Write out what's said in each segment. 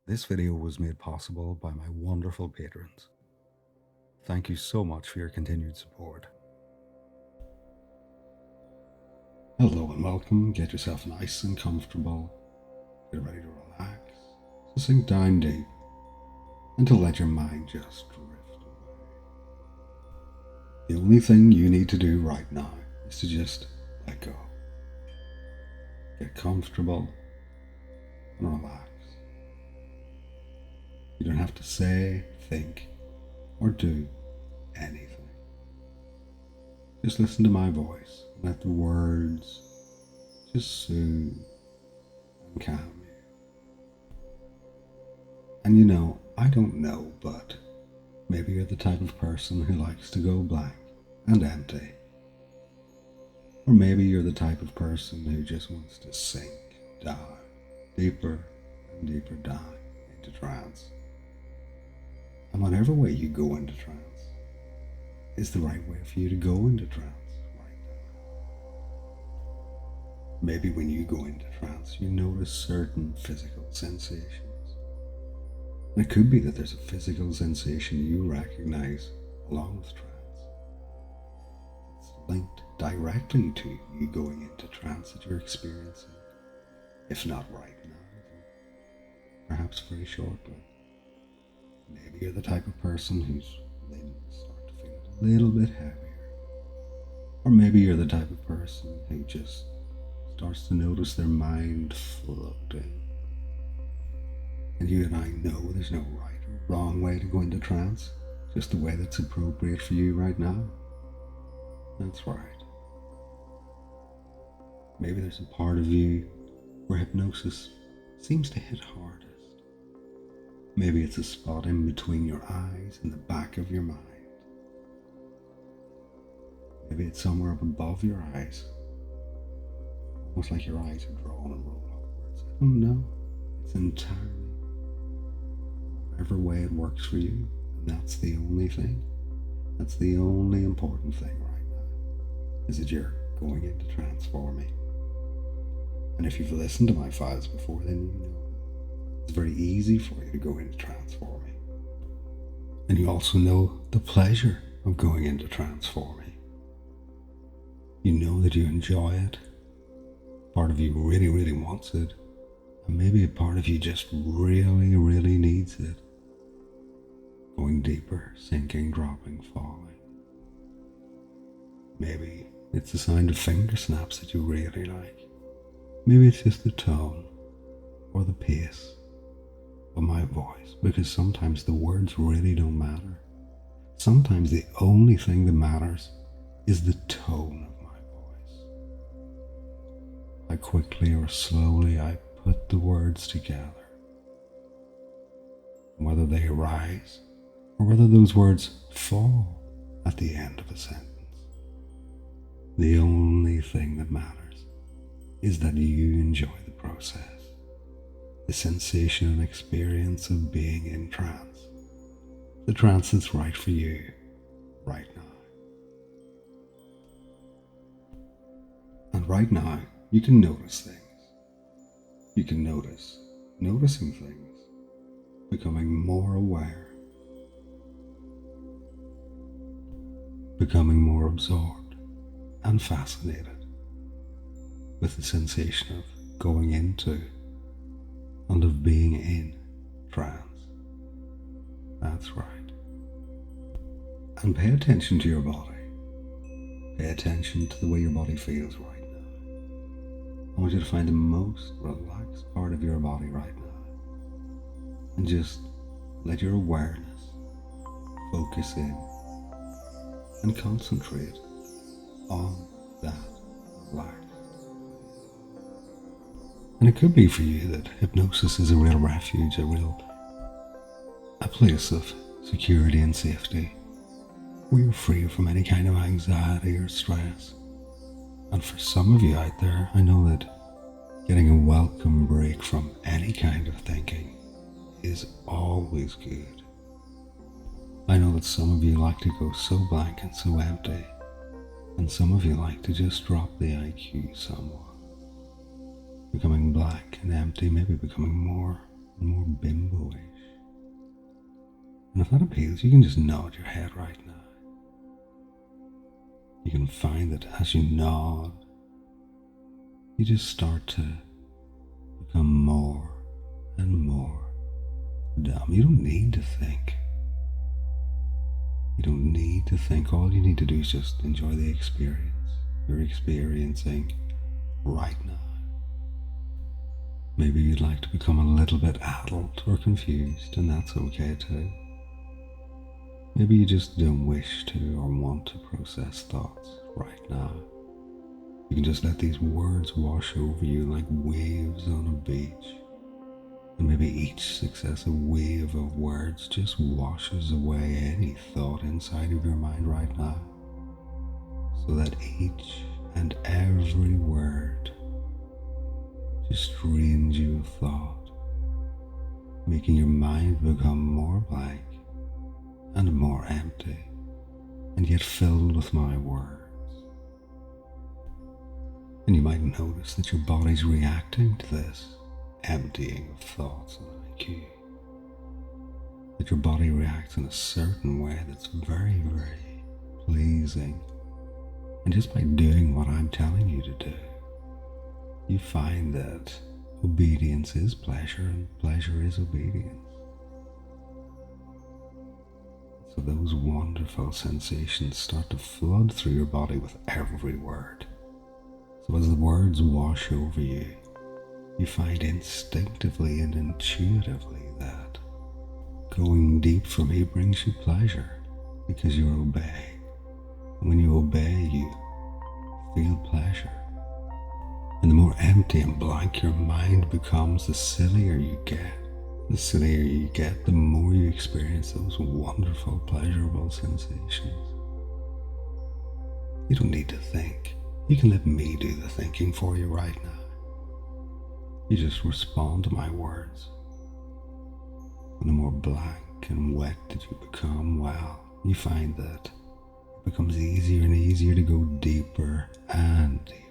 This video was made possible by my wonderful patrons. Thank you so much for your continued support. Hello and welcome. Get yourself nice and comfortable. Get ready to relax, to sink down deep, and to let your mind just drift away. The only thing you need to do right now is to just let go. Get comfortable and relax. You don't have to say, think, or do anything. Just listen to my voice and let the words just soothe and calm you. And you know, I don't know, but maybe you're the type of person who likes to go blank and empty. Or maybe you're the type of person who just wants to sink down, deeper and deeper down into trance. And whatever way you go into trance is the right way for you to go into trance right now. Maybe when you go into trance, you notice certain physical sensations. And it could be that there's a physical sensation you recognize along with trance. It's linked directly to you going into trance that you're experiencing. If not right now, then perhaps very shortly. Maybe you're the type of person whose limbs start to feel a little bit heavier. Or maybe you're the type of person who just starts to notice their mind floating. And you and I know there's no right or wrong way to go into trance, just the way that's appropriate for you right now. That's right. Maybe there's a part of you where hypnosis seems to hit hardest. Maybe it's a spot in between your eyes and the back of your mind. Maybe it's somewhere up above your eyes. Almost like your eyes are drawn and roll upwards. I don't know. It's entirely whatever way it works for you. And that's the only thing. That's the only important thing right now. Is that you're going into trance for me. And if you've listened to my files before, then you know it's very easy for you to go into trance for me. And you also know the pleasure of going into trance for me. You know that you enjoy it. Part of you really, really wants it. And maybe a part of you just really, really needs it. Going deeper, sinking, dropping, falling. Maybe it's the sound of finger snaps that you really like. Maybe it's just the tone or the pace of my voice, because sometimes the words really don't matter. Sometimes the only thing that matters is the tone of my voice. How quickly or slowly I put the words together. And whether they rise or whether those words fall at the end of a sentence. The only thing that matters is that you enjoy the process. The sensation and experience of being in trance. The trance that's right for you right now. And right now, you can notice things. You can notice noticing things, becoming more aware, becoming more absorbed and fascinated with the sensation of going into and of being in trance. That's right. And pay attention to your body. Pay attention to the way your body feels right now. I want you to find the most relaxed part of your body right now. And just let your awareness focus in and concentrate on that relaxed. And it could be for you that hypnosis is a real refuge, a place of security and safety, where you're free from any kind of anxiety or stress. And for some of you out there, I know that getting a welcome break from any kind of thinking is always good. I know that some of you like to go so blank and so empty, and some of you like to just drop the IQ somewhat. Becoming black and empty, maybe becoming more and more bimbo-ish. And if that appeals, you can just nod your head right now. You can find that as you nod, you just start to become more and more dumb. You don't need to think. You don't need to think. All you need to do is just enjoy the experience you're experiencing right now. Maybe you'd like to become a little bit addled or confused, and that's okay too. Maybe you just don't wish to or want to process thoughts right now. You can just let these words wash over you like waves on a beach. And maybe each successive wave of words just washes away any thought inside of your mind right now. So that each and every word just drains you of thought, making your mind become more blank and more empty, and yet filled with my words. And you might notice that your body's reacting to this emptying of thoughts and IQ. That your body reacts in a certain way that's very, very pleasing. And just by doing what I'm telling you to do, you find that obedience is pleasure and pleasure is obedience. So those wonderful sensations start to flood through your body with every word. So as the words wash over you, you find instinctively and intuitively that going deep for me brings you pleasure because you're obeying. And when you obey, you feel pleasure. And the more empty and blank your mind becomes, the sillier you get. The sillier you get, the more you experience those wonderful, pleasurable sensations. You don't need to think. You can let me do the thinking for you right now. You just respond to my words. And the more blank and wet that you become, well, you find that it becomes easier and easier to go deeper and deeper.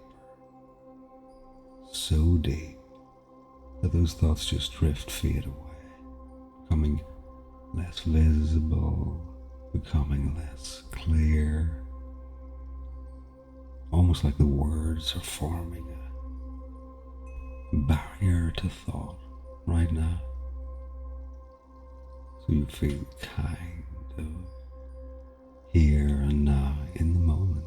So deep that those thoughts just fade away. Becoming less visible, becoming less clear, almost like the words are forming a barrier to thought right now. So you feel kind of here and now in the moment.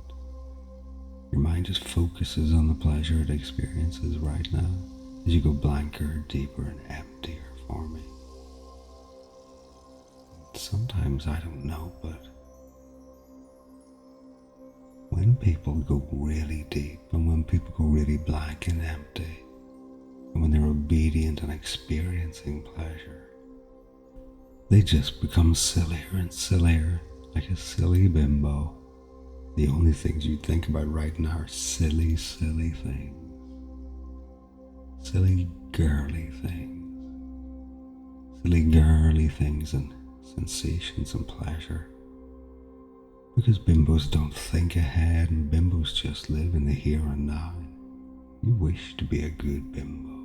Your mind just focuses on the pleasure it experiences right now as you go blanker, deeper, and emptier for me. Sometimes I don't know, but when people go really deep and when people go really blank and empty, and when they're obedient and experiencing pleasure, they just become sillier and sillier, like a silly bimbo. The only things you think about right now are silly, silly things. Silly, girly things. Silly, girly things and sensations and pleasure. Because bimbos don't think ahead and bimbos just live in the here and now. You wish to be a good bimbo.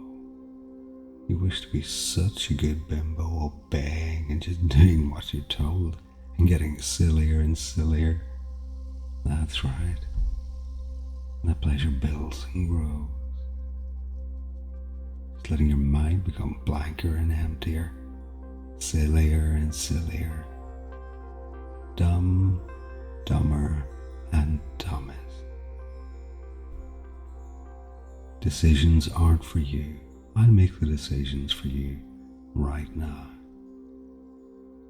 You wish to be such a good bimbo, obeying and just doing what you're told and getting sillier and sillier. That's right. And that pleasure builds and grows. Just letting your mind become blanker and emptier, sillier and sillier, dumb, dumber, and dumbest. Decisions aren't for you. I'll make the decisions for you right now.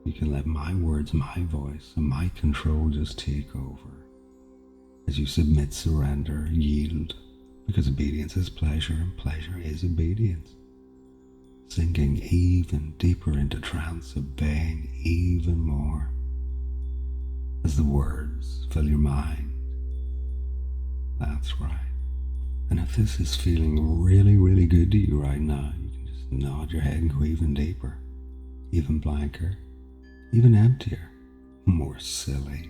You can let my words, my voice, and my control just take over. As you submit, surrender, yield, because obedience is pleasure and pleasure is obedience. Sinking even deeper into trance, obeying even more as the words fill your mind. That's right. And if this is feeling really, really good to you right now, you can just nod your head and go even deeper, even blanker, even emptier, more silly,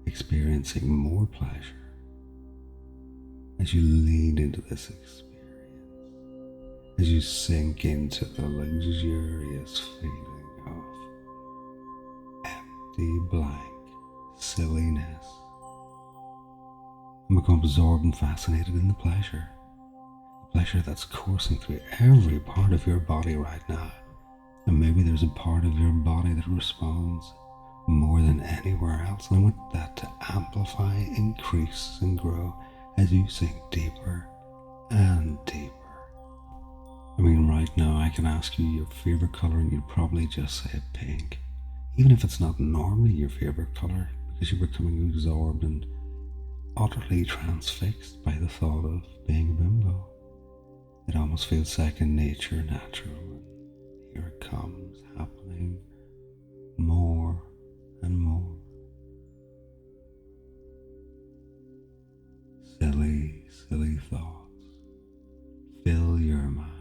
experiencing more pleasure as you lean into this experience. as you sink into the luxurious feeling of empty, blank silliness and become absorbed and fascinated in the pleasure that's coursing through every part of your body right now. And maybe there's a part of your body that responds more than anywhere else. And I want that to amplify, increase, and grow as you sink deeper and deeper. I mean, right now I can ask you your favorite color and you'd probably just say pink. Even if it's not normally your favorite color, because you're becoming absorbed and utterly transfixed by the thought of being a bimbo. It almost feels second nature, natural, and here it comes, happening more and more. Silly, silly thoughts fill your mind.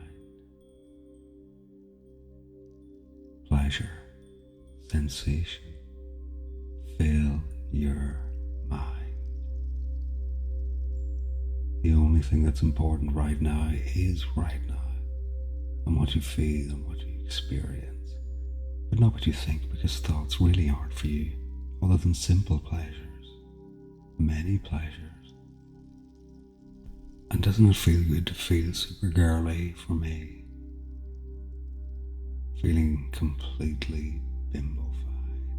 Pleasure, sensation, fill your mind. The only thing that's important right now is right now, and what you feel and what you experience, but not what you think, because thoughts really aren't for you, other than simple pleasures, many pleasures. And doesn't it feel good to feel super girly for me? Feeling completely bimbofied.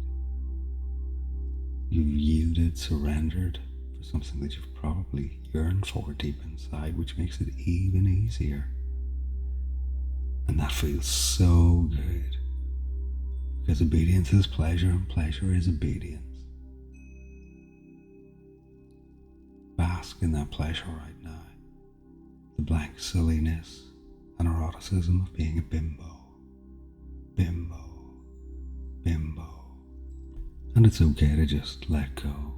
You've yielded, surrendered for something that you've probably yearned for deep inside, which makes it even easier. And that feels so good, because obedience is pleasure and pleasure is obedience. Bask in that pleasure right now, the blank silliness and eroticism of being a bimbo, bimbo, bimbo. And it's okay to just let go.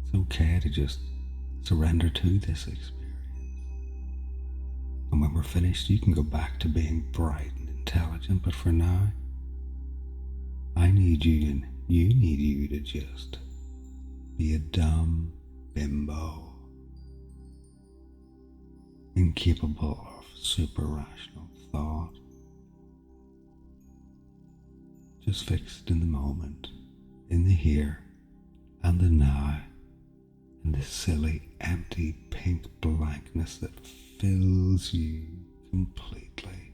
It's okay to just surrender to this experience. And when we're finished, you can go back to being bright and intelligent, but for now, I need you and you need you to just be a dumb bimbo, incapable of super rational thought, just fixed in the moment, in the here and the now, and this silly, empty, pink blankness that fills you completely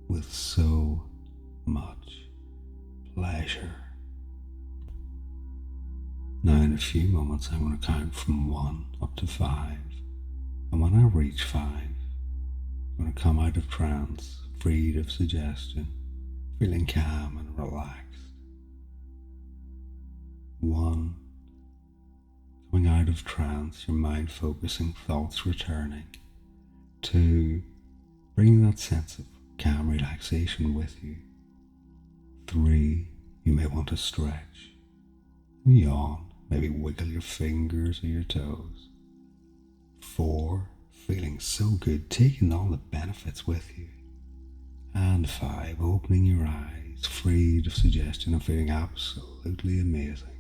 with so much pleasure. Now in a few moments I'm going to count from 1 up to 5, and when I reach 5, I'm going to come out of trance, freed of suggestion, feeling calm and relaxed. 1. Coming out of trance, your mind focusing, thoughts returning. 2. Bringing that sense of calm relaxation with you. 3. You may want to stretch, yawn, maybe wiggle your fingers or your toes. 4. Feeling so good, taking all the benefits with you. And 5. Opening your eyes, freed of suggestion and feeling absolutely amazing.